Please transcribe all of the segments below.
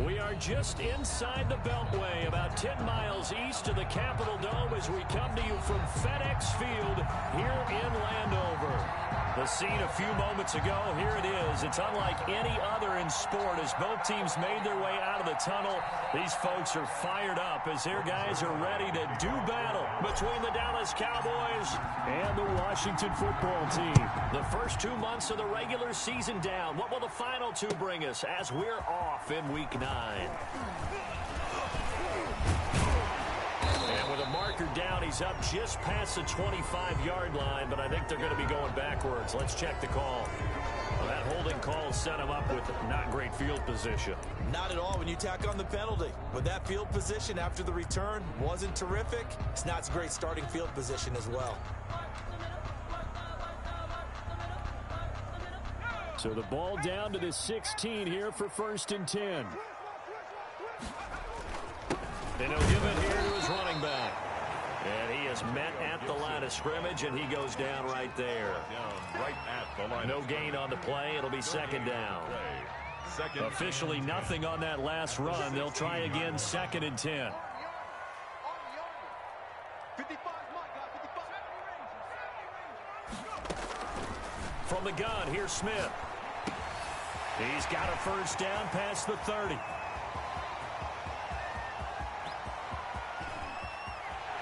We are just inside the Beltway, about 10 miles east of the Capitol Dome as we come to you from FedEx Field here in Landover. The scene a few moments ago, here it is. It's unlike any other in sport as both teams made their way out of the tunnel. These folks are fired up as their guys are ready to do battle between the Dallas Cowboys and the Washington football team. The first 2 months of the regular season down. What will the final two bring us as we're off in Week 9? And with a marker down, he's up just past the 25-yard line, but I think they're going to be going backwards. Let's check the call. Well, that holding call set him up with not great field position. Not at all when you tack on the penalty. But that field position after the return wasn't terrific. It's not a great starting field position as well. So the ball down to the 16 here for 1st and 10. And he'll give it here to his running back. And he is met at the line of scrimmage, and he goes down right there. No gain on the play. It'll be 2nd down. Officially nothing on that last run. They'll try again 2nd and 10. From the gun, here's Smith. He's got a 1st down past the 30.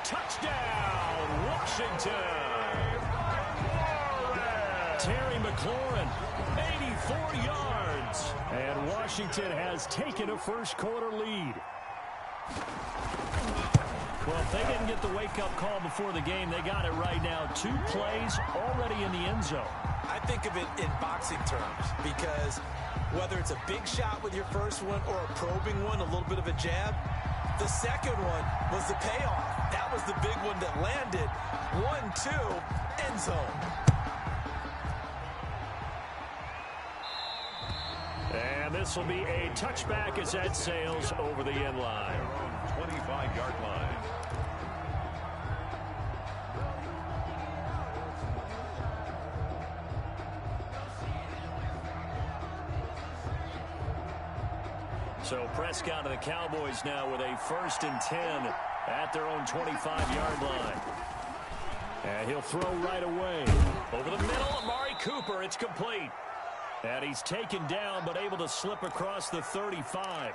Touchdown, Washington. Terry McLaurin, 84 yards. And Washington has taken a first-quarter lead. Well, if they didn't get the wake-up call before the game, they got it right now. 2 plays already in the end zone. I think of it in boxing terms because whether it's a big shot with your first one or a probing one, a little bit of a jab, the second one was the payoff. That was the big one that landed. 1-2, end zone. And this will be a touchback as that sails over the end line. 25-yard line. So Prescott and the Cowboys now with a 1st and 10 at their own 25-yard line. And he'll throw right away. Over the middle, Amari Cooper. It's complete. And he's taken down but able to slip across the 35.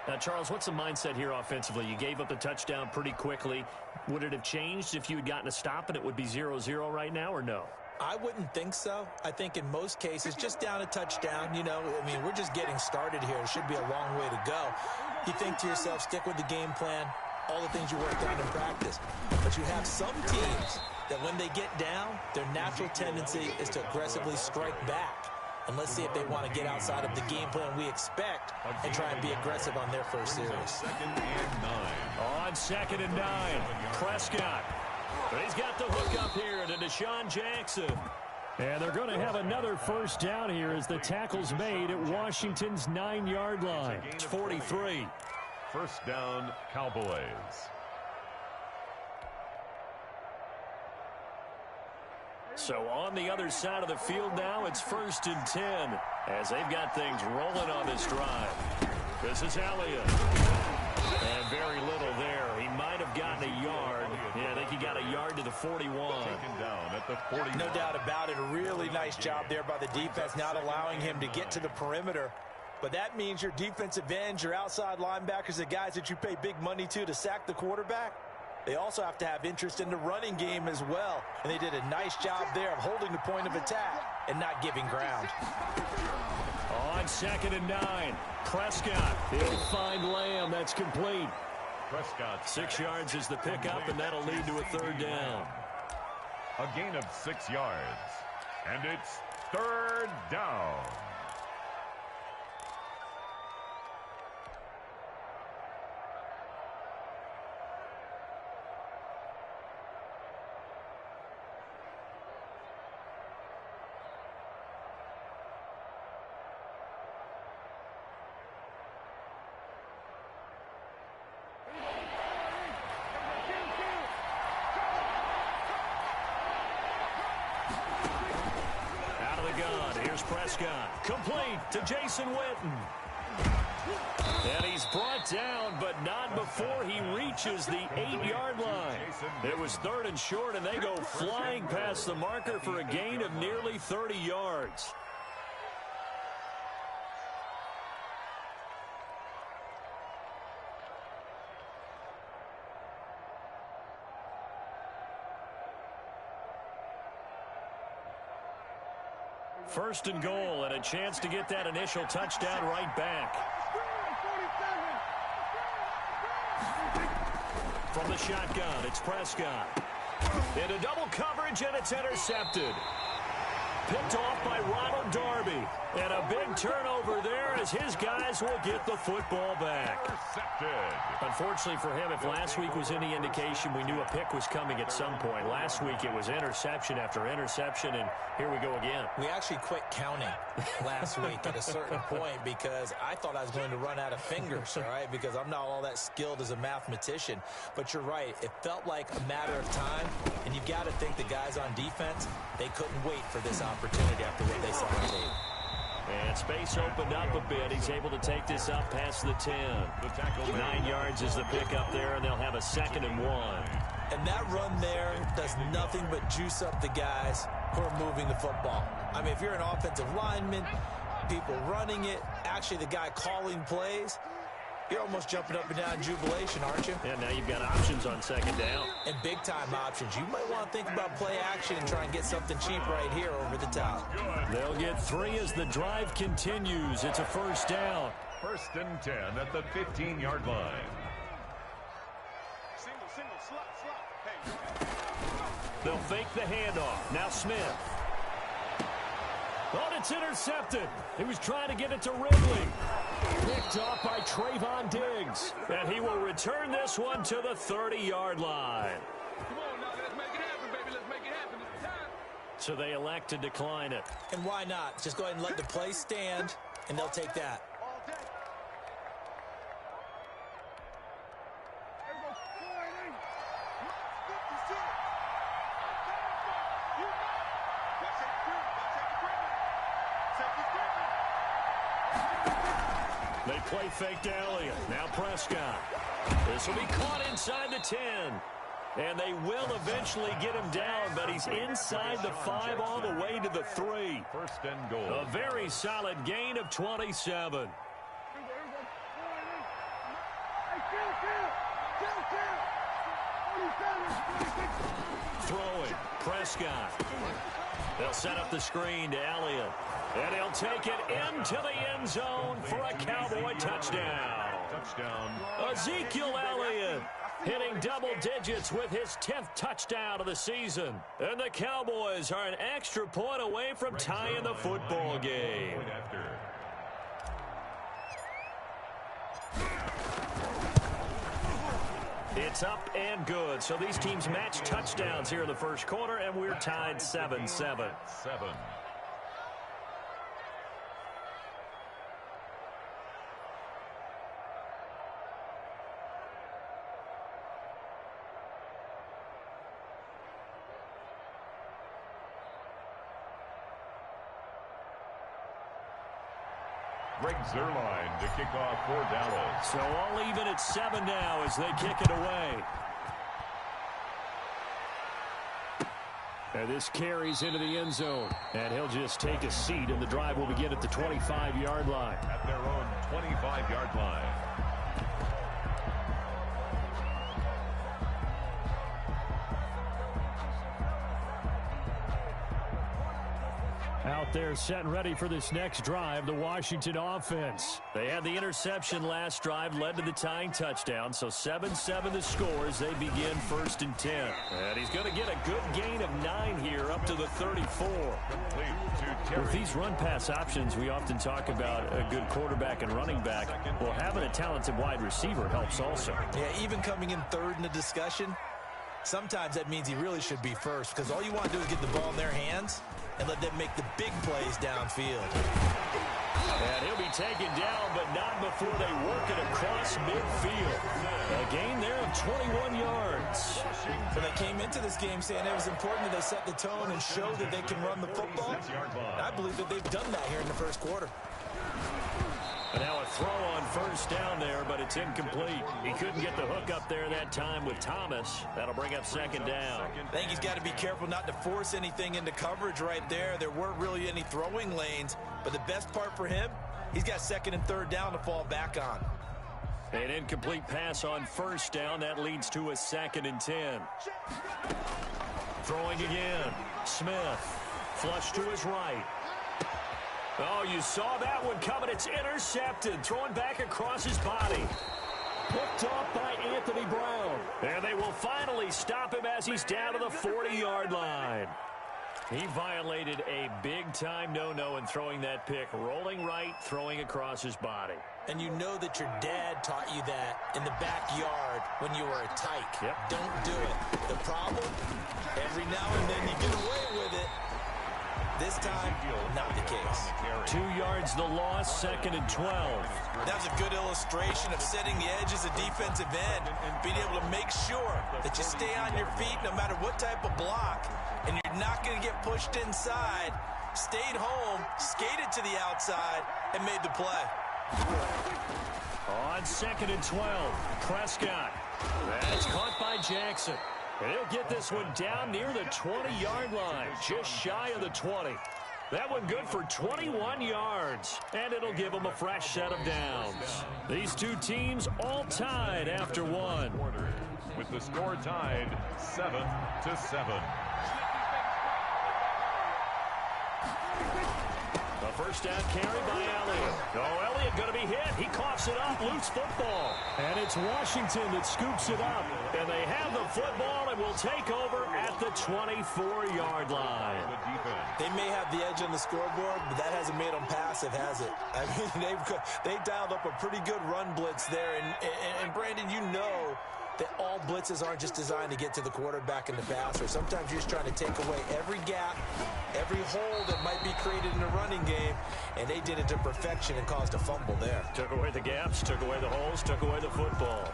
Now, Charles, what's the mindset here offensively? You gave up the touchdown pretty quickly. Would it have changed if you had gotten a stop and it would be 0-0 right now or no? I wouldn't think so. I think in most cases, just down a touchdown, you know, I mean, we're just getting started here. It should be a long way to go. You think to yourself, stick with the game plan, all the things you worked on in practice. But you have some teams that when they get down, their natural tendency is to aggressively strike back. And let's see if they want to get outside of the game plan we expect and try and be aggressive on their first series. 2nd and 9. On 2nd and 9, Prescott. But he's got the hook up here to Deshaun Jackson. And they're going to have another 1st down here as the tackle's made at Washington's 9-yard line. It's 43. 1st down, Cowboys. So on the other side of the field now, it's 1st and 10 as they've got things rolling on this drive. This is Elliott. And very little there. He might have gotten a yard. Yeah, I think he got a yard to the 41. Taken down at the 41. No doubt about it. A really nice job there by the defense, not allowing him to get to the perimeter. But that means your defensive ends, your outside linebackers, the guys that you pay big money to sack the quarterback, they also have to have interest in the running game as well. And they did a nice job there of holding the point of attack and not giving ground. On 2nd and 9, Prescott. He'll find Lamb. That's complete. Prescott. 6 yards is the pickup, and that'll lead to a 3rd down. A gain of 6 yards. And it's 3rd down. Prescott, complete to Jason Witten. And he's brought down, but not before he reaches the 8-yard line. It was 3rd and short, and they go flying past the marker for a gain of nearly 30 yards. First and goal, and a chance to get that initial touchdown right back. From the shotgun, it's Prescott. Into double coverage, and it's intercepted. Picked off by Ronald Darby. And a big turnover there as his guys will get the football back. Unfortunately for him, if last week was any indication, we knew a pick was coming at some point. Last week it was interception after interception, and here we go again. We actually quit counting last week at a certain point because I thought I was going to run out of fingers, all right, because I'm not all that skilled as a mathematician. But you're right. It felt like a matter of time, and you've got to think the guys on defense, they couldn't wait for this opportunity after what they saw on tape. And space opened up a bit. He's able to take this up past the 10. 9 yards is the pick up there, and they'll have a 2nd and 1. And that run there does nothing but juice up the guys who are moving the football. I mean, if you're an offensive lineman, people running it, actually the guy calling plays, you're almost jumping up and down in jubilation, aren't you? Yeah, now you've got options on 2nd down. And big-time options. You might want to think about play action and try and get something cheap right here over the top. They'll get 3 as the drive continues. It's a 1st down. 1st and 10 at the 15-yard line. They'll fake the handoff. Now Smith. Oh, it's intercepted. He was trying to get it to Ridley. Picked off by Trayvon Diggs. And he will return this one to the 30-yard line. Come on now, let's make it happen, baby. Let's make it happen. It's time. So they elect to decline it. And why not? Just go ahead and let the play stand, and they'll take that. They play fake to Elliott. Now Prescott. This will be caught inside the 10. And they will eventually get him down, but he's inside the 5 all the way to the 3. 1st and goal. A very solid gain of 27. Throwing. Prescott. They'll set up the screen to Elliott. And he'll take it into the end zone for a Cowboy touchdown. Ezekiel Elliott hitting double digits with his 10th touchdown of the season. And the Cowboys are an extra point away from tying the football game. It's up and good. So these teams match touchdowns here in the first quarter, and we're tied 7-7. Greg Zuerlein to kick off for Dallas. So all even at 7 now as they kick it away. And this carries into the end zone. And he'll just take a seat, and the drive will begin at the 25-yard line. At their own 25-yard line. Out there set and ready for this next drive, the Washington offense. They had the interception last drive, led to the tying touchdown, so 7-7 the score as they begin 1st and 10. And he's going to get a good gain of 9 here up to the 34. With these run-pass options, we often talk about a good quarterback and running back. Well, having a talented wide receiver helps also. Yeah, even coming in 3rd in the discussion, sometimes that means he really should be first because all you want to do is get the ball in their hands and let them make the big plays downfield. And he'll be taken down, but not before they work it across midfield. A gain there of 21 yards. When they came into this game saying it was important that they set the tone and show that they can run the football, I believe that they've done that here in the first quarter. And now a throw on first down there, but it's incomplete. He couldn't get the hook up there that time with Thomas. That'll bring up second down. I think he's got to be careful not to force anything into coverage right there. There weren't really any throwing lanes, but the best part for him, he's got second and third down to fall back on. An incomplete pass on first down. That leads to a 2nd and 10. Throwing again. Smith. Flush to his right. Oh, you saw that one coming. It's intercepted. Throwing back across his body. Picked off by Anthony Brown. And they will finally stop him as he's down to the 40-yard line. He violated a big-time no-no in throwing that pick. Rolling right, throwing across his body. And you know that your dad taught you that in the backyard when you were a tyke. Yep. Don't do it. The problem, every now and then you get away with it. This time, not the case. 2 yards the loss, 2nd and 12. That was a good illustration of setting the edge as a defensive end, being able to make sure that you stay on your feet no matter what type of block, and you're not going to get pushed inside. Stayed home, skated to the outside, and made the play. On 2nd and 12, Prescott. That's caught by Jackson. And he'll get this one down near the 20-yard line, just shy of the 20. That one good for 21 yards, and it'll give them a fresh set of downs. These two teams all tied after one. With the score tied 7-7. A first down carry by Elliott. Oh, Elliott going to be hit. He coughs it up. Loose football. And it's Washington that scoops it up. And they have the football and will take over at the 24-yard line. They may have the edge on the scoreboard, but that hasn't made them passive, has it? I mean, they dialed up a pretty good run blitz there. And Brandon, you know that all blitzes aren't just designed to get to the quarterback and the passer. Sometimes you're just trying to take away every gap, every hole that might be created in the running game, and they did it to perfection and caused a fumble there. Took away the gaps, took away the holes, took away the football.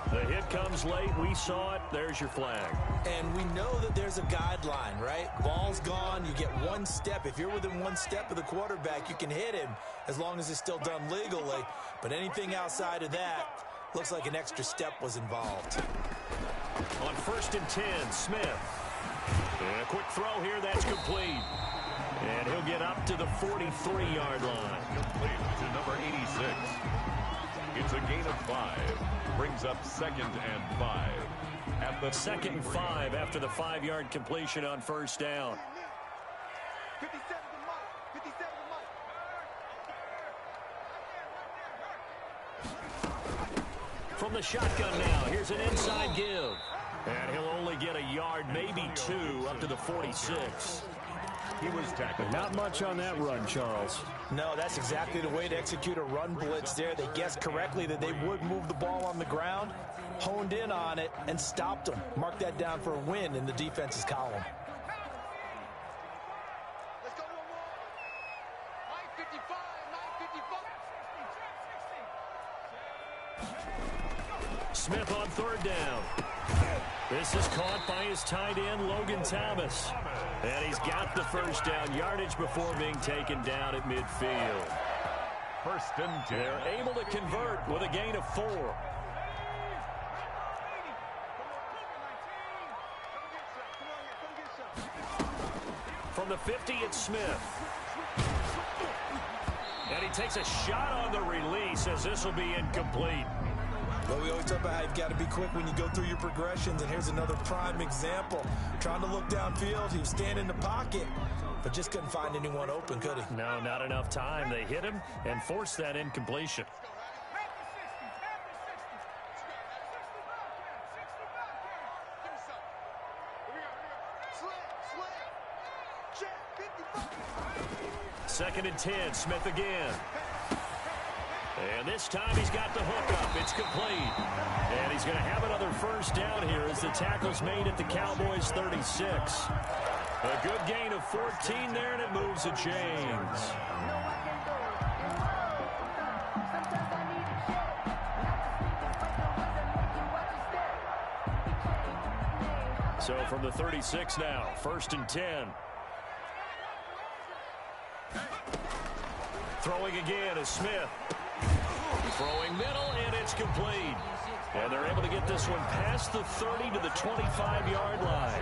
The hit comes late. We saw it. There's your flag. And we know that there's a guideline, right? Ball's gone. You get one step. If you're within one step of the quarterback, you can hit him as long as it's still done legally. But anything outside of that, looks like an extra step was involved. On 1st and 10, Smith. And a quick throw here, that's complete. And he'll get up to the 43-yard line. Complete to number 86. It's a gain of 5. Brings up 2nd and 5. At the 2nd and 5 after the 5-yard completion on first down. 57 to Mike. 57 to Mike. From the shotgun now, here's an inside give. And he'll only get a yard, maybe 2, up to the 46. He was tackled. Not much on that run, Charles. No, that's exactly the way to execute a run blitz there. They guessed correctly that they would move the ball on the ground, honed in on it, and stopped them. Mark that down for a win in the defense's column. Let's go one more. 955, 955. Smith on 3rd down. This is caught by his tight end, Logan Thomas. And he's got the first down yardage before being taken down at midfield. 1st and 10. They're able to convert with a gain of 4. From the 50, it's Smith. And he takes a shot on the release as this will be incomplete. But we always talk about how you've got to be quick when you go through your progressions, and here's another prime example. Trying to look downfield, he was standing in the pocket, but just couldn't find anyone open, could he? No, not enough time. They hit him and forced that incompletion. Second and 10, Smith again. And this time he's got the hook up. It's complete. And he's going to have another first down here as the tackle's made at the Cowboys' 36. A good gain of 14 there, and it moves the chains. So from the 36 now, 1st and 10. Throwing again is Smith. Throwing get this one past the 30 to the 25-yard line.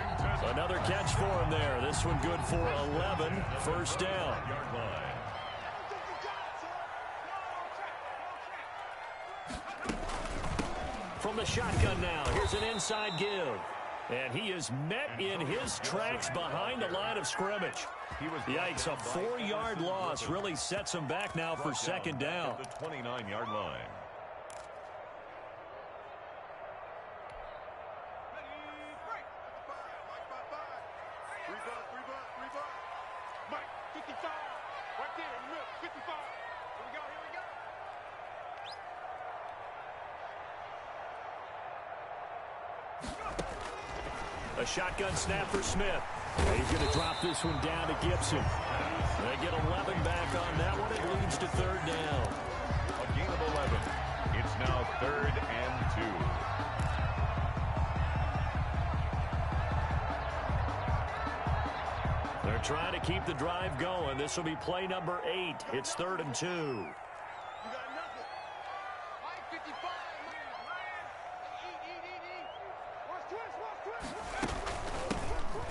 Another catch for him there. This one good for 11. First down. From the shotgun now, here's an inside give. And he is met in his tracks behind the line of scrimmage. Yikes, a 4-yard loss really sets him back now for second down. The 29-yard line. A shotgun snap for Smith. He's going to drop this one down to Gibson. They get 11 back on that one. It leads to third down. A gain of 11. It's now 3rd and 2. They're trying to keep the drive going. This will be play number 8. It's 3rd and 2.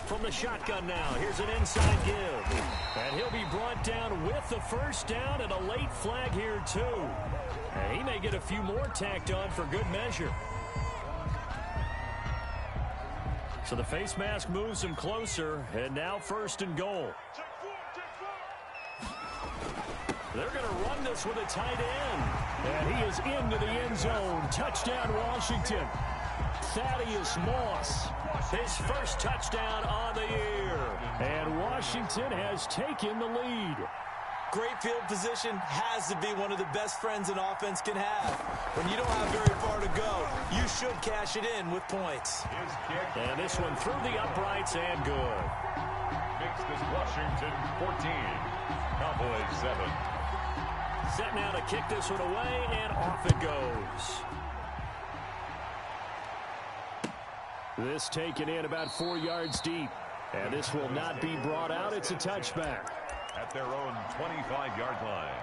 From the shotgun now, here's an inside give. And he'll be brought down with the first down and a late flag here too. And he may get a few more tacked on for good measure. So the face mask moves him closer, and now 1st and goal. They're going to run this with a tight end. And he is into the end zone. Touchdown, Washington. Thaddeus Moss, his first touchdown on the year. And Washington has taken the lead. Great field position has to be one of the best friends an offense can have. When you don't have very far to go, you should cash it in with points. And this one through the uprights and good. Makes this Washington 14. Cowboys 7. Set now to kick this one away, and off it goes. This taken in about 4 yards deep. And this will not be brought out. It's a touchback. At their own 25-yard line.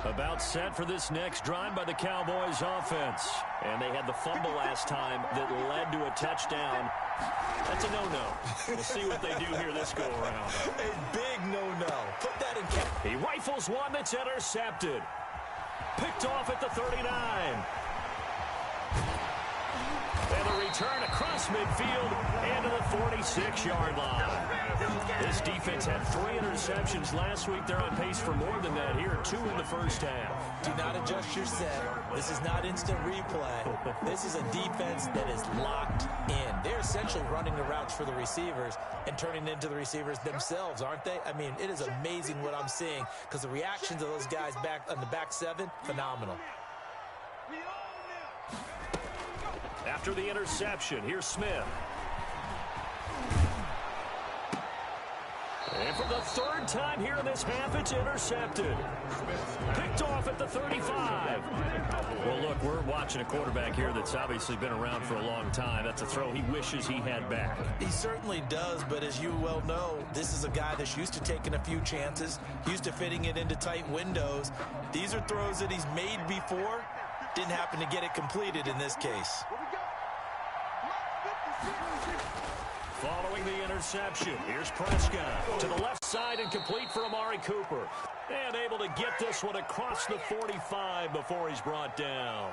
About set for this next drive by the Cowboys offense. And they had the fumble last time that led to a touchdown. That's a no-no. We'll see what they do here this go-around. A big no-no. Put that in cap. He rifles one that's intercepted. Picked off at the 39. And a return across midfield and to the 46-yard line. This defense had 3 interceptions last week. They're on pace for more than that here. 2 in the first half. Do not adjust your set. This is not instant replay. This is a defense that is locked in. They're essentially running the routes for the receivers and turning into the receivers themselves, aren't they? I mean, it is amazing what I'm seeing because the reactions of those guys back on the back 7, phenomenal. After the interception, here's Smith. And for the 3rd time here in this half, it's intercepted. Picked off at the 35. Well, look, we're watching a quarterback here that's obviously been around for a long time. That's a throw he wishes he had back. He certainly does, but as you well know, this is a guy that's used to taking a few chances, used to fitting it into tight windows. These are throws that he's made before. Didn't happen to get it completed in this case. Following the interception, here's Prescott to the left side and complete for Amari Cooper. And able to get this one across the 45 before he's brought down.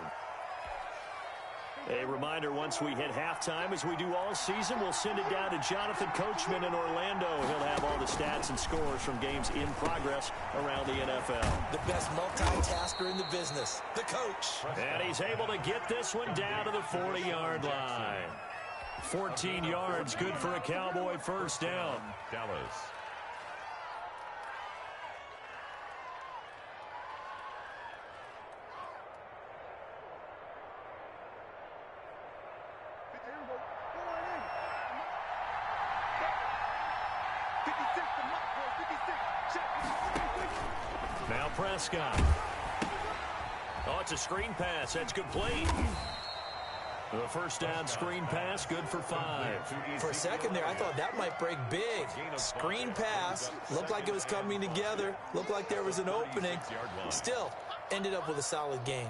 A reminder, once we hit halftime, as we do all season, we'll send it down to Jonathan Coachman in Orlando. He'll have all the stats and scores from games in progress around the NFL. The best multitasker in the business, the coach. And he's able to get this one down to the 40-yard line. 14 yards, good for a Cowboy first down. Dallas. Now Prescott. Oh, it's a screen pass. That's complete. The first down screen pass, good for 5. For a second there, I thought that might break big. Screen pass, looked like it was coming together, looked like there was an opening. Still, ended up with a solid gain.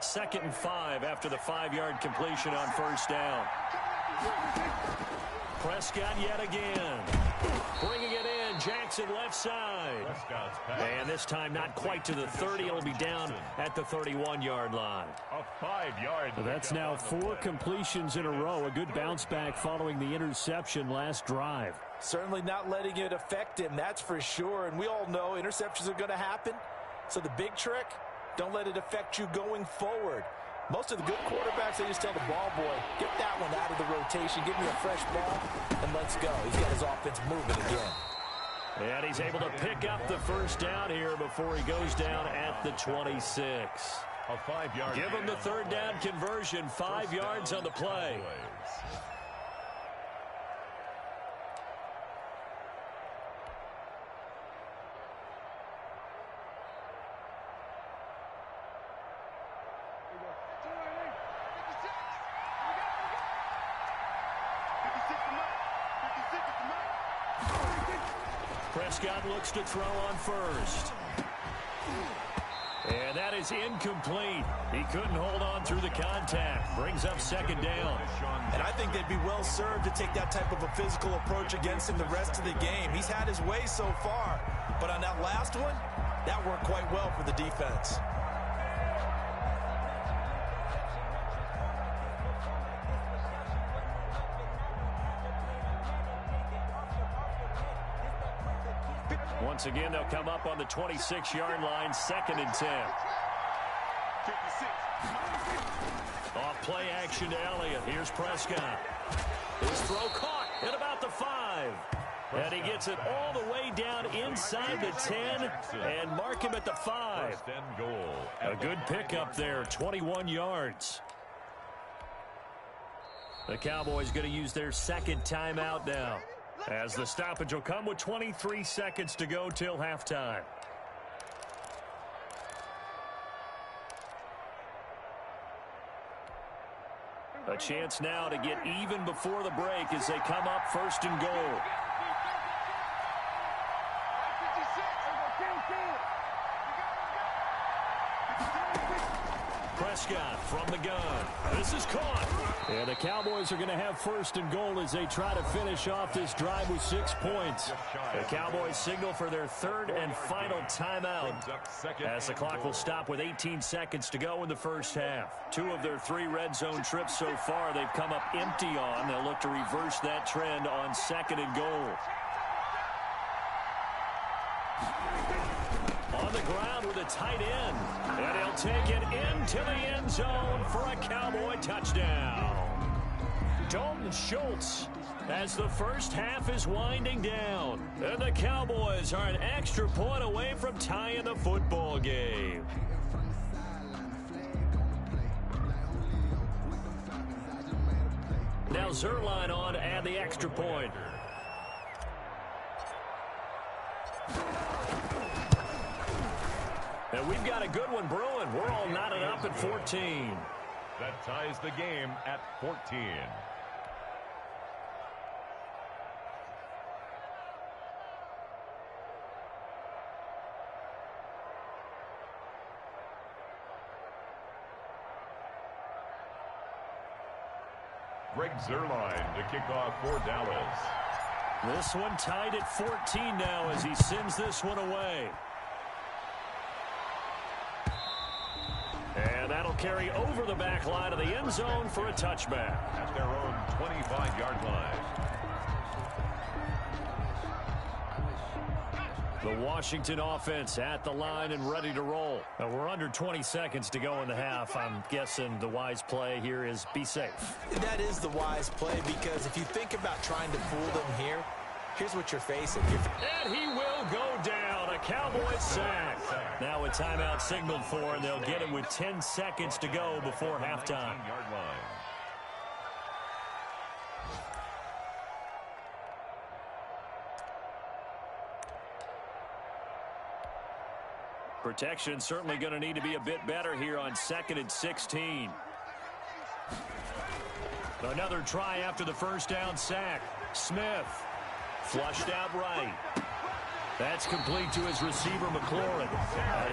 Second and 5 after the 5-yard completion on first down. Prescott yet again. Bringing it in, Jackson left side. And this time not quite to the 30. It'll be down at the 31-yard line. A 5-yard. So that's now 4 completions in a row. A good bounce back following the interception last drive. Certainly not letting it affect him, that's for sure. And we all know interceptions are going to happen. So the big trick, don't let it affect you going forward. Most of the good quarterbacks, they just tell the ball boy, get that one out of the rotation, give me a fresh ball, and let's go. He's got his offense moving again. And he's able to pick up the first down here before he goes down at the 26. A 5-yard. Give him the third down conversion, 5 yards on the play. Prescott looks to throw on first. And that is incomplete. He couldn't hold on through the contact. Brings up second down. And I think they'd be well served to take that type of a physical approach against him the rest of the game. He's had his way so far. But on that last one, that worked quite well for the defense. Once again, they'll come up on the 26-yard line, 2nd and 10. Off play action to Elliott. Here's Prescott. His throw caught at about the 5. And he gets it all the way down inside the 10 and mark him at the 5. A good pickup there, 21 yards. The Cowboys going to use their second timeout now, as the stoppage will come with 23 seconds to go till halftime. A chance now to get even before the break as they come up 1st and goal. Prescott from the gun. This is caught. And the Cowboys are going to have 1st and goal as they try to finish off this drive with 6 points. The Cowboys signal for their 3rd and final timeout, as the clock will stop with 18 seconds to go in the first half. 2 of their 3 red zone trips so far they've come up empty on. They'll look to reverse that trend on 2nd and goal. On the ground with a tight end. And he'll take it into the end zone for a Cowboy touchdown. Dalton Schultz as the first half is winding down. And the Cowboys are an extra point away from tying the football game. Now Zerline on to add the extra point. And we've got a good one brewing. We're all knotted up at 14. That ties the game at 14. Greg Zerline to kick off for Dallas. This one tied at 14 now as he sends this one away. And that'll carry over the back line of the end zone for a touchback. At their own 25-yard line. The Washington offense at the line and ready to roll. Now we're under 20 seconds to go in the half. I'm guessing the wise play here is be safe. That is the wise play, because if you think about trying to fool them here, here's what you're facing. And he will go down. A Cowboys sack. Now a timeout signaled for, and they'll get him with 10 seconds to go before halftime. Protection certainly going to need to be a bit better here on 2nd and 16. Another try after the first down sack. Smith flushed out right. That's complete to his receiver, McLaurin.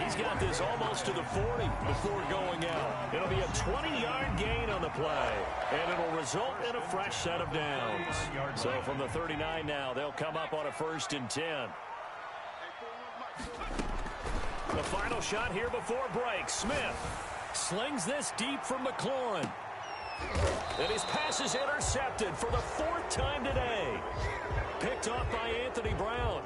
He's got this almost to the 40 before going out. It'll be a 20-yard gain on the play, and it'll result in a fresh set of downs. So from the 39 now, they'll come up on a 1st and 10. The final shot here before break. Smith slings this deep from McLaurin. And his pass is intercepted for the 4th time today. Picked off by Anthony Brown.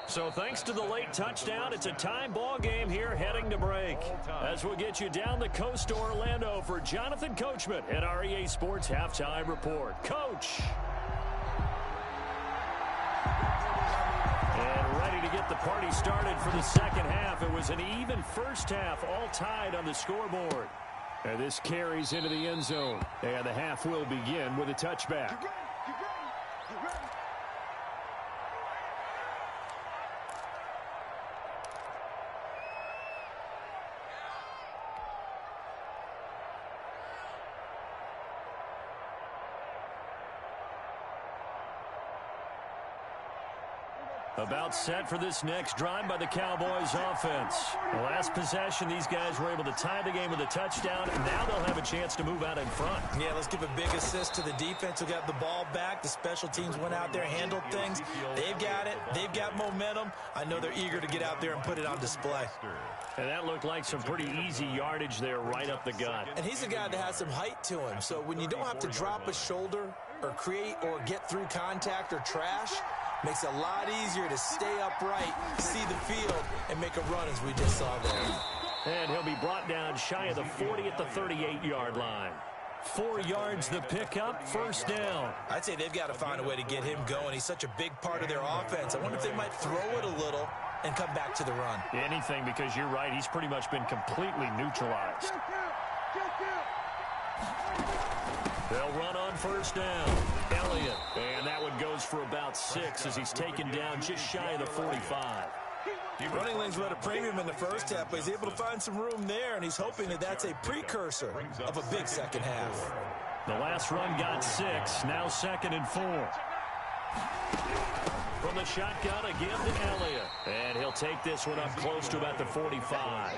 So thanks to the late touchdown, it's a tie ball game here heading to break. As we'll get you down the coast to Orlando for Jonathan Coachman and our EA Sports Halftime Report. Coach. And ready to get the party started for the second half. It was an even first half, all tied on the scoreboard. And this carries into the end zone. And the half will begin with a touchback. About set for this next drive by the Cowboys offense. The last possession, these guys were able to tie the game with a touchdown, and now they'll have a chance to move out in front. Yeah, let's give a big assist to the defense who got the ball back. The special teams went out there, handled things. They've got it. They've got momentum. I know they're eager to get out there and put it on display. And that looked like some pretty easy yardage there right up the gut. And he's a guy that has some height to him, so when you don't have to drop a shoulder or create or get through contact or trash, makes it a lot easier to stay upright, see the field, and make a run as we just saw there. And he'll be brought down shy of the 40 at the 38-yard line. 4 yards the pickup, first down. I'd say they've got to find a way to get him going. He's such a big part of their offense. I wonder if they might throw it a little and come back to the run. Anything, because you're right, he's pretty much been completely neutralized. They'll run on first down. Elliott. And that one goes for about 6 as he's taken down just shy of the 45. Running lanes were at a premium in the first half, but he's able to find some room there, and he's hoping that that's a precursor of a big second half. The last run got 6. Now 2nd and 4. From the shotgun again to Elliott. And he'll take this one up close to about the 45.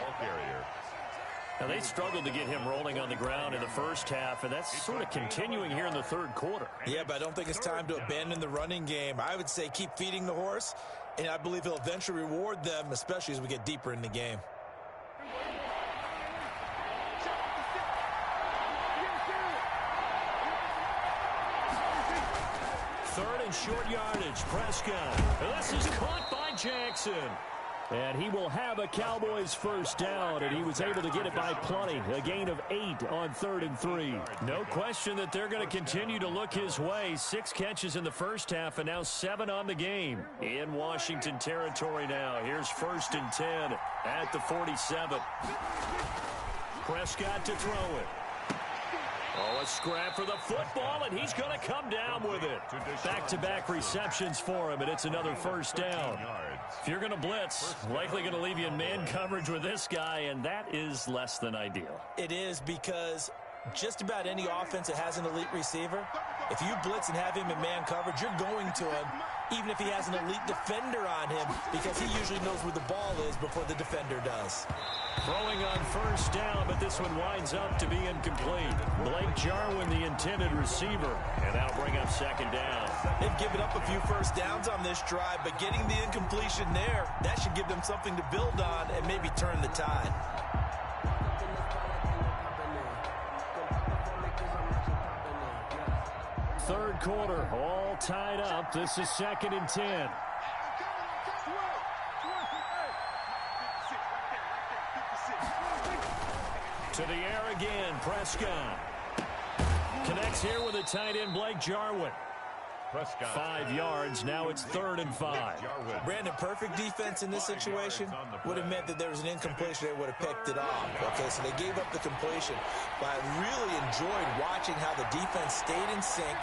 Now, they struggled to get him rolling on the ground in the first half, and that's sort of continuing here in the third quarter. Yeah, but I don't think it's time to abandon the running game. I would say keep feeding the horse, and I believe he'll eventually reward them, especially as we get deeper in the game. Third and short yardage, Prescott. This is caught by Jackson. And he will have a Cowboys first down, and he was able to get it by plenty. A gain of 8 on 3rd and 3. No question that they're going to continue to look his way. 6 catches in the first half, and now 7 on the game. In Washington territory now. Here's 1st and 10 at the 47. Prescott to throw it. Oh, a scrap for the football, and he's going to come down with it. Back-to-back receptions for him, and it's another first down. If you're going to blitz, likely going to leave you in man coverage with this guy, and that is less than ideal. It is, because just about any offense that has an elite receiver, if you blitz and have him in man coverage, you're going to him, even if he has an elite defender on him, because he usually knows where the ball is before the defender does. Throwing on first down, but this one winds up to be incomplete. Blake Jarwin, the intended receiver, and that'll bring up 2nd down. They've given up a few first downs on this drive, but getting the incompletion there, that should give them something to build on and maybe turn the tide. Third quarter, all tied up. This is 2nd and 10. To the air again, Prescott. Connects here with a tight end, Blake Jarwin. Prescott. 5 yards. Now it's 3rd and 5. Brandon, perfect defense in this situation would have meant that there was an incompletion. They would have picked it off. Okay, so they gave up the completion. But I really enjoyed watching how the defense stayed in sync,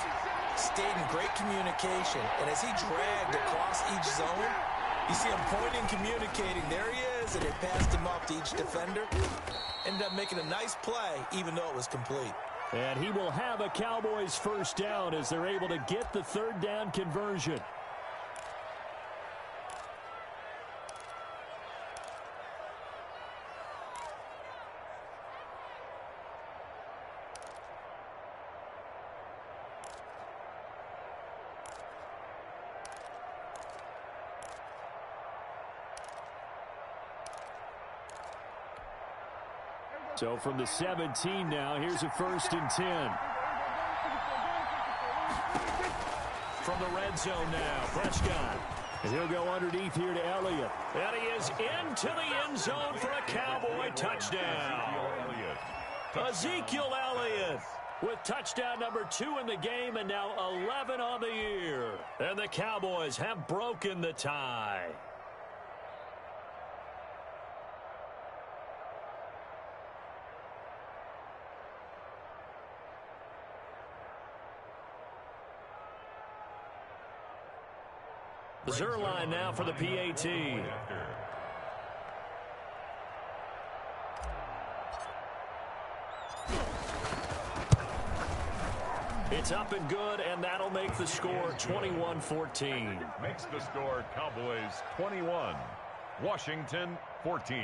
stayed in great communication. And as he dragged across each zone, you see him pointing, communicating. There he is, and they passed him off to each defender. Ended up making a nice play, even though it was complete. And he will have a Cowboys first down as they're able to get the 3rd down conversion. So from the 17 now, here's a 1st and 10. From the red zone now, Prescott. And he'll go underneath here to Elliott. And he is into the end zone for a Cowboy touchdown. Ezekiel Elliott with touchdown number 2 in the game and now 11 on the year. And the Cowboys have broken the tie. Zerline now for the PAT. It's up and good, and that'll make the score 21-14. Makes the score Cowboys 21, Washington 14.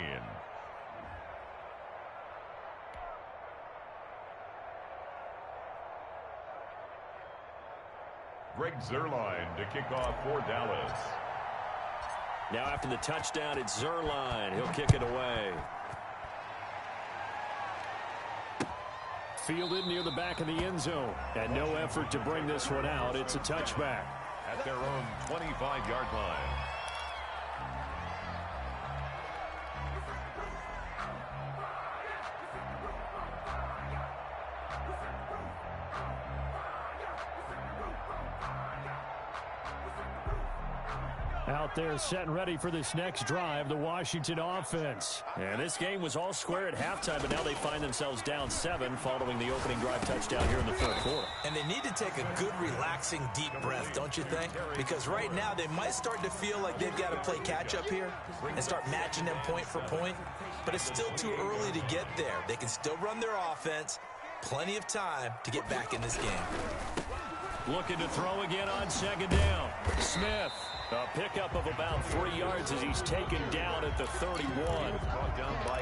Greg Zerline to kick off for Dallas. Now after the touchdown, it's Zerline. He'll kick it away. Fielded near the back of the end zone. And no effort to bring this one out. It's a touchback. At their own 25-yard line. Out there set and ready for this next drive, the Washington offense. And this game was all square at halftime, but now they find themselves down 7 following the opening drive touchdown here in the 3rd quarter. And they need to take a good, relaxing, deep breath, don't you think? Because right now they might start to feel like they've got to play catch-up here and start matching them point for point. But it's still too early to get there. They can still run their offense. Plenty of time to get back in this game. Looking to throw again on 2nd down. Smith. A pickup of about 3 yards as he's taken down at the 31.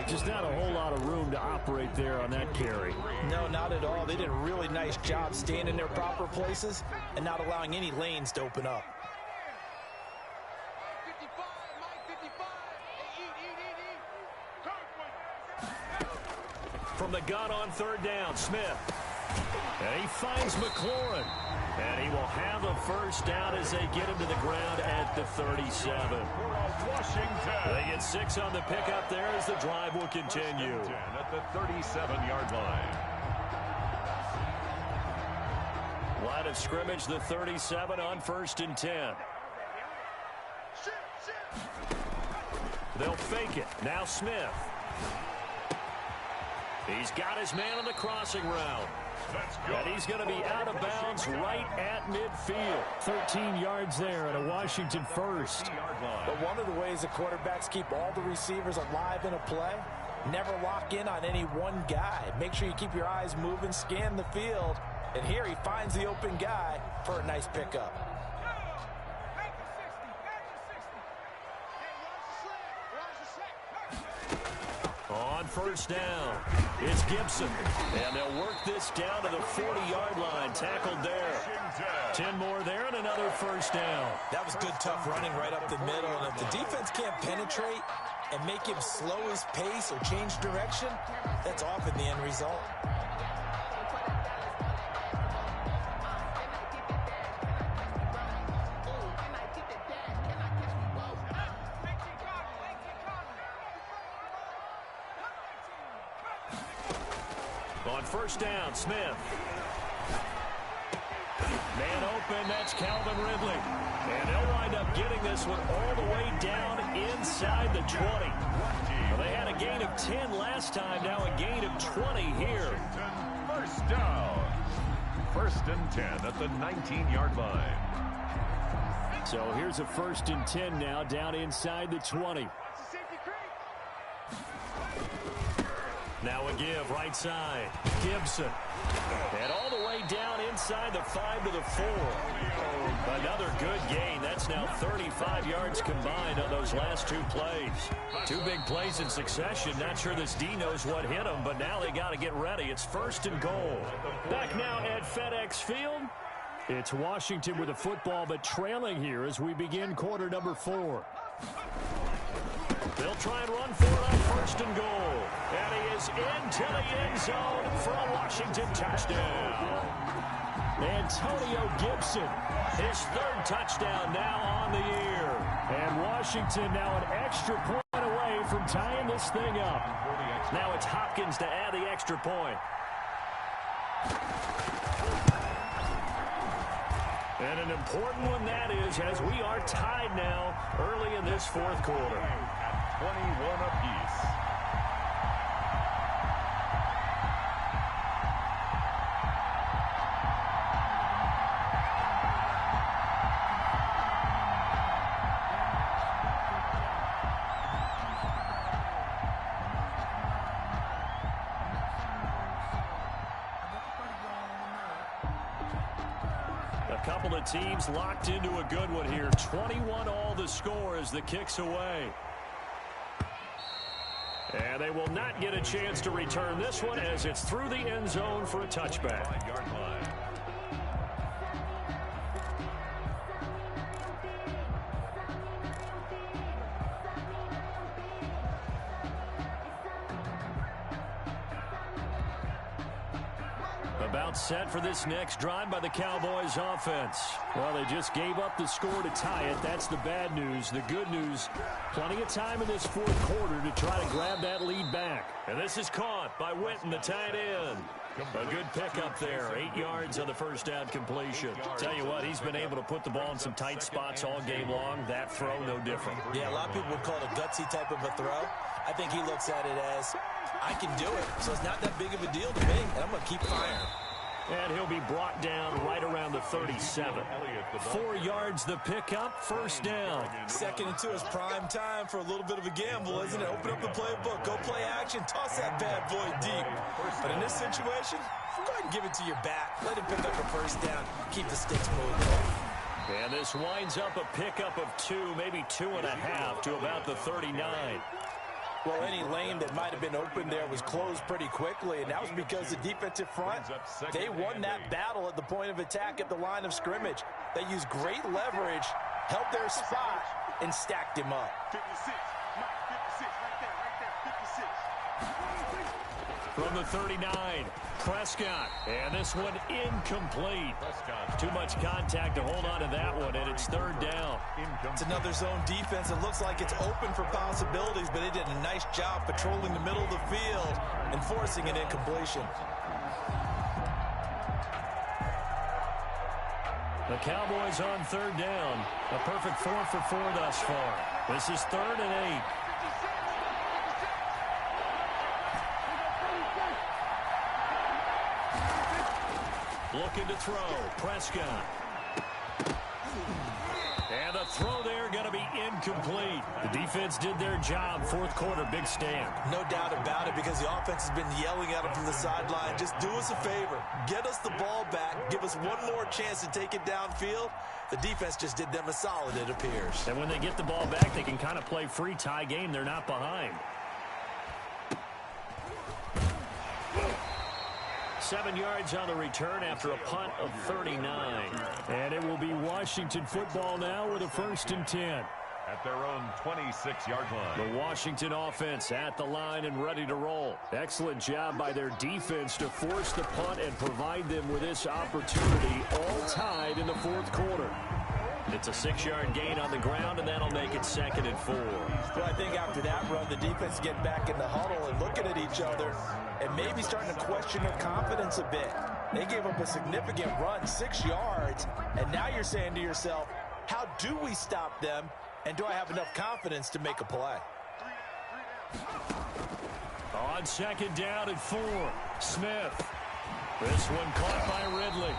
Just not a whole lot of room to operate there on that carry. No, not at all. They did a really nice job staying in their proper places and not allowing any lanes to open up. From the gun on 3rd down, Smith. And he finds McLaurin. And he will have a first down as they get him to the ground at the 37. They get 6 on the pickup there as the drive will continue. At the 37-yard line. Line of scrimmage, the 37 on 1st and 10. They'll fake it. Now Smith. He's got his man on the crossing route. And he's going to be out of bounds right at midfield. 13 yards there and a Washington first. But one of the ways the quarterbacks keep all the receivers alive in a play, never lock in on any one guy. Make sure you keep your eyes moving, scan the field. And here he finds the open guy for a nice pickup. On 1st down, it's Gibson. And they'll work this down to the 40-yard line. Tackled there. 10 more there and another first down. That was good, tough running right up the middle. And if the defense can't penetrate and make him slow his pace or change direction, that's often the end result. On 1st down, Smith. Man open, that's Calvin Ridley. And they'll wind up getting this one all the way down inside the 20. Well, they had a gain of 10 last time, now a gain of 20 here. First down. First and 10 at the 19-yard line. So here's a 1st and 10 now, down inside the 20. Now a give, right side. Gibson. And all the way down inside the 5 to the 4. Another good gain. That's now 35 yards combined on those last 2 plays. 2 big plays in succession. Not sure this D knows what hit them, but now they got to get ready. It's 1st and goal. Back now at FedEx Field. It's Washington with the football, but trailing here as we begin quarter number 4. They'll try and run for it on 1st and goal. And he is into the end zone for a Washington touchdown. Antonio Gibson, his 3rd touchdown now on the year. And Washington now an extra point away from tying this thing up. Now it's Hopkins to add the extra point. And an important one that is, as we are tied now early in this 4th quarter. 21 apiece. A couple of teams locked into a good one here. 21 all the score as the kick's away. And they will not get a chance to return this one as it's through the end zone for a touchback. 5-yard line. About set for this next drive by the Cowboys offense. Well, they just gave up the score to tie it. That's the bad news. The good news, plenty of time in this 4th quarter to try to grab that lead back. And this is caught by Witten, the tight end. A good pickup there. 8 yards on the 1st down completion. Tell you what, he's been able to put the ball in some tight spots all game long. That throw, no different. Yeah, a lot of people would call it a gutsy type of a throw. I think he looks at it as, I can do it, so it's not that big of a deal to me, and I'm going to keep firing. And he'll be brought down right around the 37. 4 yards the pickup, 1st down. 2nd and 2 is prime time for a little bit of a gamble, isn't it? Open up the playbook, go play action, toss that bad boy deep. But in this situation, go ahead and give it to your back. Let him pick up a 1st down, keep the sticks moving. And this winds up a pickup of 2, maybe 2.5 to about the 39. Well, any lane that might have been open there was closed pretty quickly, and that was because the defensive front, they won that battle at the point of attack at the line of scrimmage. They used great leverage, held their spot, and stacked him up. 56, right there, 56. From the 39, Prescott. And this one incomplete. Too much contact to hold on to that one, and it's 3rd down. It's another zone defense. It looks like it's open for possibilities, but they did a nice job patrolling the middle of the field and forcing an incompletion. The Cowboys on 3rd down. A perfect 4 for 4 thus far. This is 3rd and 8. Looking to throw. Prescott. And the throw there going to be incomplete. The defense did their job. 4th quarter, big stand. No doubt about it, because the offense has been yelling at them from the sideline. Just do us a favor. Get us the ball back. Give us one more chance to take it downfield. The defense just did them a solid, it appears. And when they get the ball back, they can kind of play free tie game. They're not behind. 7 yards on the return after a punt of 39. And it will be Washington football now with a 1st and 10. At their own 26-yard line. The Washington offense at the line and ready to roll. Excellent job by their defense to force the punt and provide them with this opportunity, all tied in the 4th quarter. It's a 6-yard gain on the ground, and that'll make it 2nd and 4. Well, I think after that run, the defense get back in the huddle and looking at each other and maybe starting to question their confidence a bit. They gave up a significant run, 6 yards, and now you're saying to yourself, how do we stop them, and do I have enough confidence to make a play? On second down and 4, Smith. This one caught by Ridley.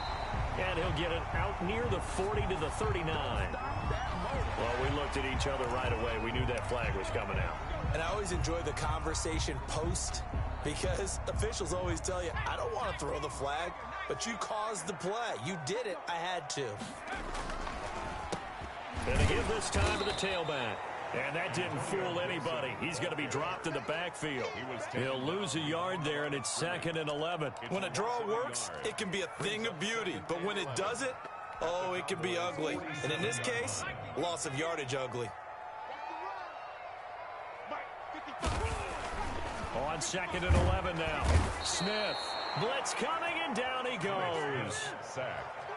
And he'll get it out near the 40 to the 39. Well, we looked at each other right away. We knew that flag was coming out. And I always enjoy the conversation post, because officials always tell you, I don't want to throw the flag, but you caused the play. You did it. I had to. And to give this time to the tailback. And that didn't fool anybody. He's going to be dropped in the backfield. He'll lose a yard there, and it's 2nd and 11. When a draw works, it can be a thing of beauty. But when it doesn't, oh, it can be ugly. And in this case, loss of yardage ugly. On 2nd and 11 now. Smith. Blitz coming, and down he goes.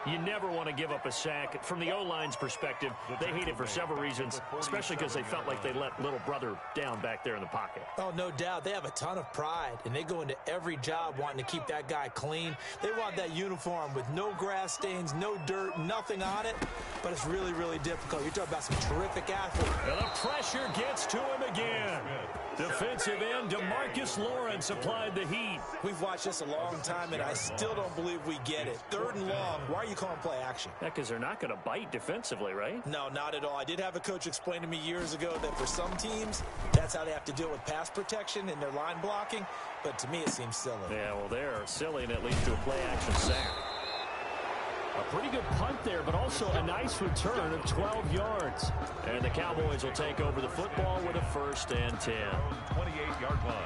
You never want to give up a sack. From the O-line's perspective, they hate it for several reasons, especially because they felt like they let little brother down back there in the pocket. Oh, no doubt. They have a ton of pride, and they go into every job wanting to keep that guy clean. They want that uniform with no grass stains, no dirt, nothing on it, but it's really, really difficult. You're talking about some terrific athletes. And the pressure gets to him again. Defensive end DeMarcus Lawrence applied the heat. We've watched this a long time, and I still don't believe we get it. 3rd and long. Why are you calling play action? Yeah, because they're not going to bite defensively, right? No, not at all. I did have a coach explain to me years ago that for some teams, that's how they have to deal with pass protection and their line blocking. But to me, it seems silly. Yeah, well, they're silly, and it leads to a play action sack. A pretty good punt there, but also a nice return of 12 yards. And the Cowboys will take over the football with a 1st and 10. 28-yard line.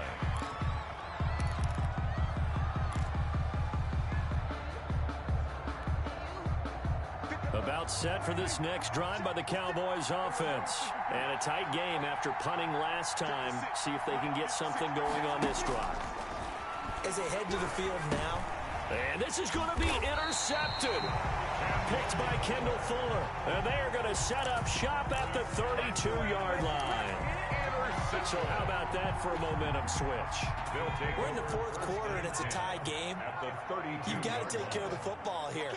About set for this next drive by the Cowboys offense. And a tight game after punting last time. See if they can get something going on this drive. As they head to the field now. And this is going to be intercepted. Picked by Kendall Fuller. And they are going to set up shop at the 32-yard line. So how about that for a momentum switch? We're in the 4th quarter, and it's a tie game. You've got to take care of the football here.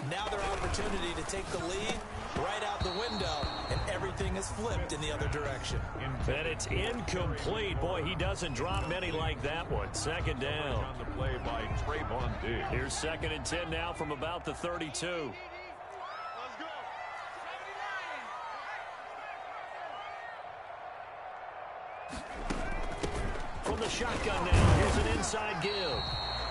Now their opportunity to take the lead right out the window, and everything is flipped in the other direction. And it's incomplete. Boy, he doesn't drop many like that one. 2nd down. On the play by Trayvon Diggs. Here's 2nd and 10 now from about the 32. From the shotgun now, here's an inside give.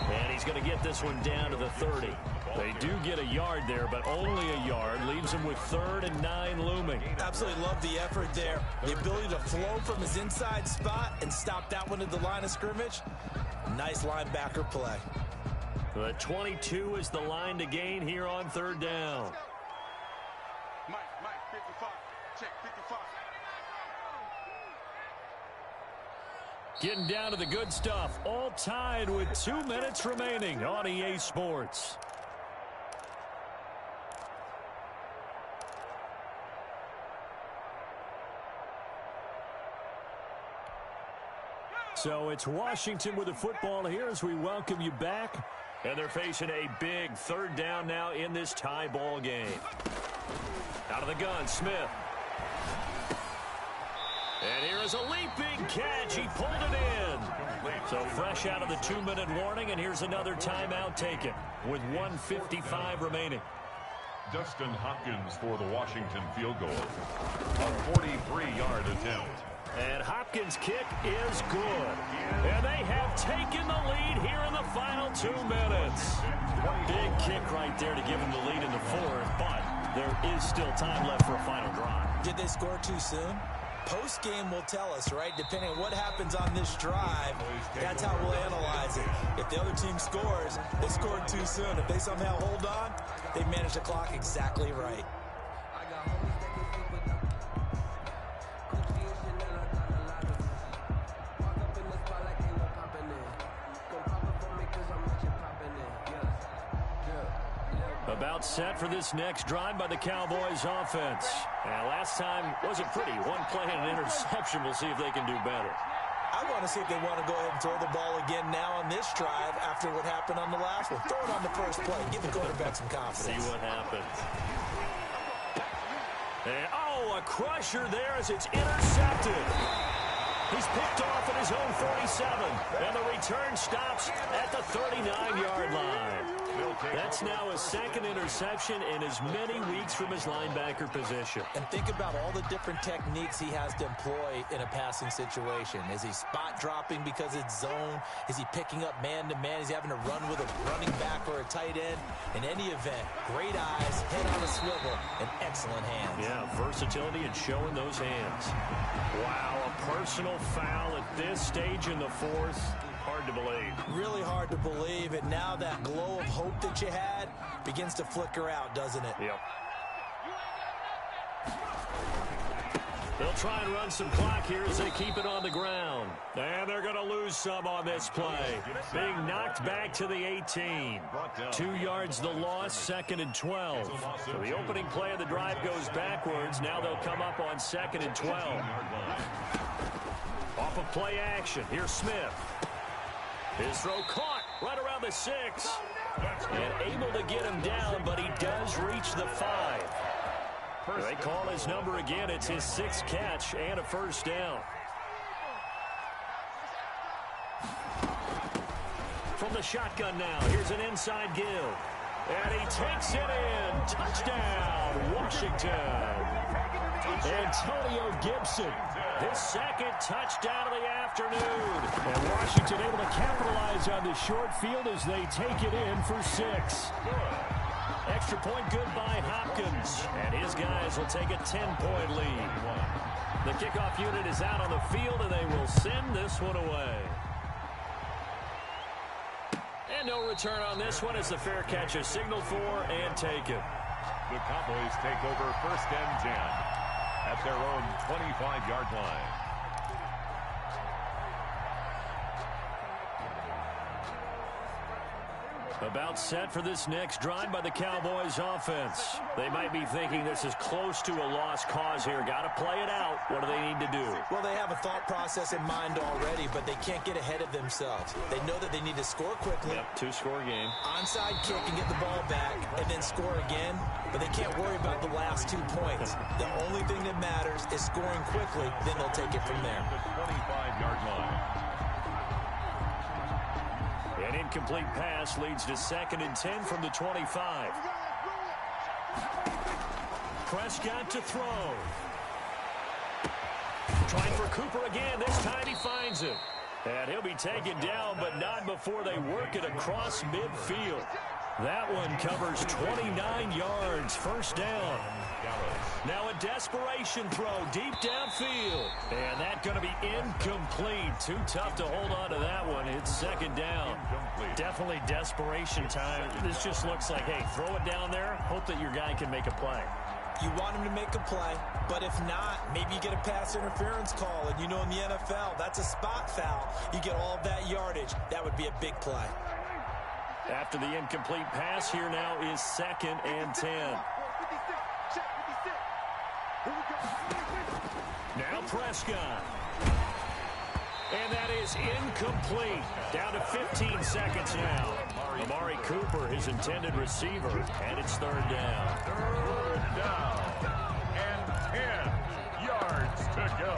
And he's going to get this one down to the 30. They do get a yard there, but only a yard. Leaves him with 3rd and 9 looming. Absolutely love the effort there. The ability to flow from his inside spot and stop that one at the line of scrimmage. Nice linebacker play. The 22 is the line to gain here on 3rd down. Mike, 55. Check, 55. Getting down to the good stuff. All tied with 2 minutes remaining on EA Sports. So it's Washington with the football here as we welcome you back. And they're facing a big 3rd down now in this tie ball game. Out of the gun, Smith. And here is a leaping catch. He pulled it in. So fresh out of the 2-minute warning, and here's another timeout taken with 1:55 remaining. Dustin Hopkins for the Washington field goal. A 43-yard attempt. And Hopkins' kick is good. And they have taken the lead here in the final 2 minutes. Big kick right there to give them the lead in the 4th, but there is still time left for a final drive. Did they score too soon? Post-game will tell us, right? Depending on what happens on this drive, that's how we'll analyze it. If the other team scores, they scored too soon. If they somehow hold on, they manage the clock exactly right. About set for this next drive by the Cowboys offense. And last time wasn't pretty. One play and an interception. We'll see if they can do better. I want to see if they want to go ahead and throw the ball again now on this this drive after what happened on the last one. Throw it on the first play. Give the quarterback some confidence. See what happens. And, a crusher there as it's intercepted. He's picked off at his own 47, and the return stops at the 39-yard line. That's now his second interception in as many weeks from his linebacker position. And think about all the different techniques he has to employ in a passing situation. Is he spot dropping because it's zone? Is he picking up man-to-man? Is he having to run with a running back or a tight end? In any event, great eyes, head on a swivel, and excellent hands. Yeah, versatility and showing those hands. Wow, a personal foul at this stage in the fourth. Hard to believe. Really hard to believe, and now that glow of hope that you had begins to flicker out, doesn't it? Yep. They'll try and run some clock here as they keep it on the ground. And they're going to lose some on this play. Being knocked back to the 18. 2 yards the loss, 2nd and 12. So the opening play of the drive goes backwards. Now they'll come up on 2nd and 12. Off of play action. Here's Smith. His throw caught right around the 6. And able to get him down, but he does reach the 5. They call his number again. It's his 6th catch and a first down. From the shotgun now, here's an inside give. And he takes it in. Touchdown, Washington. Antonio Gibson, his 2nd touchdown of the afternoon. And Washington able to capitalize on the short field as they take it in for 6. Extra point good by Hopkins. And his guys will take a 10-point lead. The kickoff unit is out on the field, and they will send this one away. And no return on this one as the fair catch is signaled for and taken. The Cowboys take over 1st and 10 at their own 25-yard line. About set for this next drive by the Cowboys offense. They might be thinking this is close to a lost cause here. Got to play it out. What do they need to do? Well, they have a thought process in mind already, but they can't get ahead of themselves. They know that they need to score quickly. Yep, 2-score game. Onside kick and get the ball back and then score again, but they can't worry about the last 2 points. The only thing that matters is scoring quickly, then they'll take it from there. The 25-yard line. An incomplete pass leads to 2nd and 10 from the 25. Prescott to throw. Trying for Cooper again. This time he finds it. And he'll be taken down, but not before they work it across midfield. That one covers 29 yards. First down. Now a desperation throw deep downfield. And that's going to be incomplete. Too tough to hold on to that one. It's 2nd down. Definitely desperation time. This just looks like, hey, throw it down there. Hope that your guy can make a play. You want him to make a play, but if not, maybe you get a pass interference call. And you know in the NFL, that's a spot foul. You get all of that yardage. That would be a big play. After the incomplete pass, here now is 2nd and 10. Now Prescott. And that is incomplete. Down to 15 seconds now. Amari Cooper, his intended receiver, and it's 3rd down. 3rd down and 10 yards to go.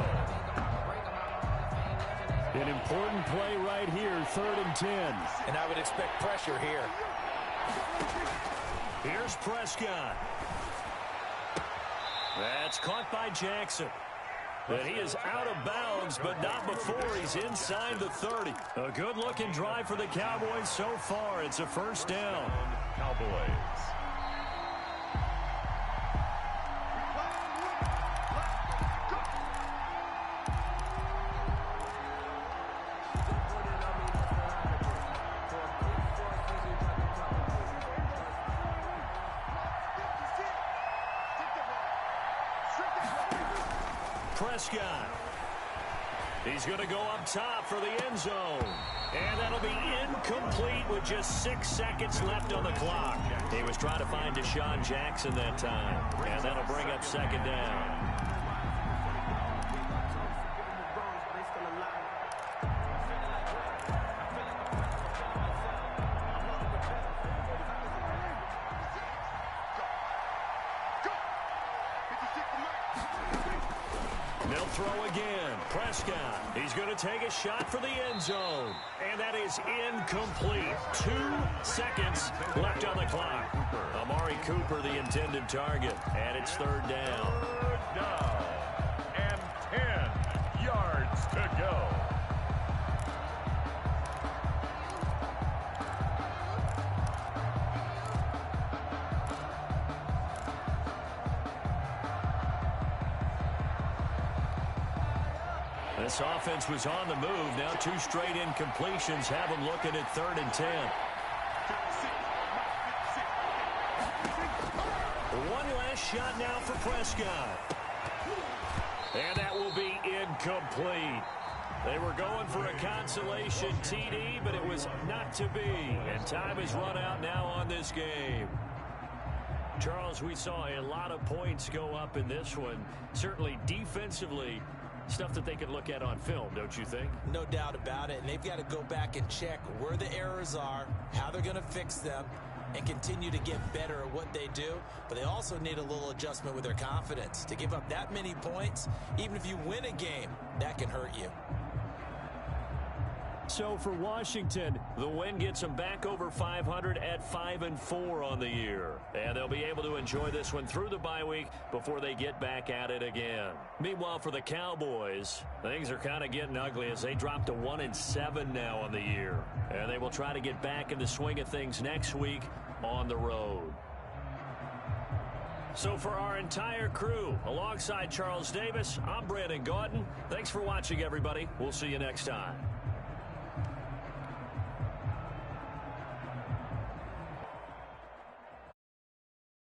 An important play right here, 3rd and 10. And I would expect pressure here. Here's Prescott. That's caught by Jackson. But he is out of bounds, but not before he's inside the 30. A good-looking drive for the Cowboys so far. It's a first down. Cowboys. Prescott. He's going to go up top for the end zone. And that'll be incomplete with just 6 seconds left on the clock. He was trying to find Deshaun Jackson that time. And that'll bring up 2nd down. throw again. Prescott. He's going to take a shot for the end zone. And that is incomplete. 2 seconds left on the clock. Amari Cooper, the intended target. And it's third down. Third down. And 10 yards to go. This offense was on the move. Now 2 straight incompletions have them looking at 3rd and 10. One last shot now for Prescott. And that will be incomplete. They were going for a consolation TD, but it was not to be. And time has run out now on this game. Charles, we saw a lot of points go up in this one. Certainly defensively, stuff that they could look at on film, don't you think? No doubt about it. And they've got to go back and check where the errors are, how they're going to fix them, and continue to get better at what they do. But they also need a little adjustment with their confidence. To give up that many points, even if you win a game, that can hurt you. So for Washington, the win gets them back over 500 at 5-4 on the year. And they'll be able to enjoy this one through the bye week before they get back at it again. Meanwhile, for the Cowboys, things are kind of getting ugly as they drop to 1-7 now on the year. And they will try to get back in the swing of things next week on the road. So for our entire crew, alongside Charles Davis, I'm Brandon Gaudin. Thanks for watching, everybody. We'll see you next time.